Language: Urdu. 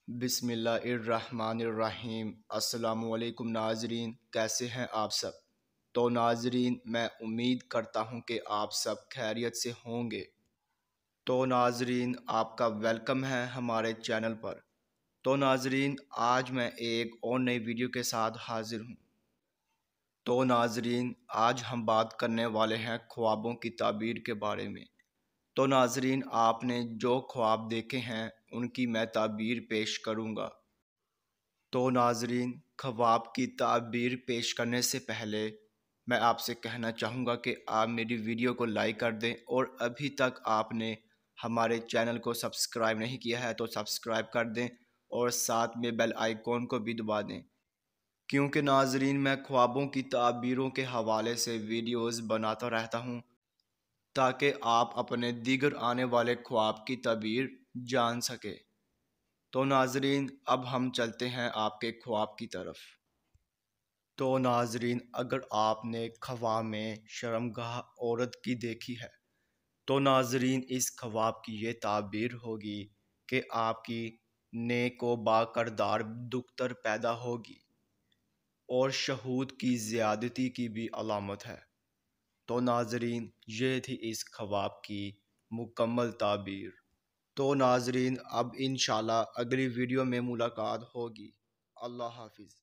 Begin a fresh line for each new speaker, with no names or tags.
بسم اللہ الرحمن الرحیم۔ السلام علیکم ناظرین، کیسے ہیں آپ سب؟ تو ناظرین، میں امید کرتا ہوں کہ آپ سب خیریت سے ہوں گے۔ تو ناظرین، آپ کا ویلکم ہے ہمارے چینل پر۔ تو ناظرین، آج میں ایک اور نئی ویڈیو کے ساتھ حاضر ہوں۔ تو ناظرین، آج ہم بات کرنے والے ہیں خوابوں کی تعبیر کے بارے میں۔ تو ناظرین، آپ نے جو خواب دیکھے ہیں ان کی میں تعبیر پیش کروں گا۔ تو ناظرین، خواب کی تعبیر پیش کرنے سے پہلے میں آپ سے کہنا چاہوں گا کہ آپ میری ویڈیو کو لائک کر دیں، اور ابھی تک آپ نے ہمارے چینل کو سبسکرائب نہیں کیا ہے تو سبسکرائب کر دیں، اور ساتھ میں بیل آئیکن کو بھی دبا دیں، کیونکہ ناظرین میں خوابوں کی تعبیروں کے حوالے سے ویڈیوز بناتا رہتا ہوں تاکہ آپ اپنے دیگر آنے والے خواب کی تعبیر جان سکے۔ تو ناظرین، اب ہم چلتے ہیں آپ کے خواب کی طرف۔ تو ناظرین، اگر آپ نے خواب میں شرمگاہ عورت کی دیکھی ہے تو ناظرین اس خواب کی یہ تعبیر ہوگی کہ آپ کی نیک و با کردار دختر پیدا ہوگی، اور شہود کی زیادتی کی بھی علامت ہے۔ تو ناظرین، یہ تھی اس خواب کی مکمل تعبیر۔ تو ناظرین، اب انشاءاللہ اگلی ویڈیو میں ملاقات ہوگی۔ اللہ حافظ۔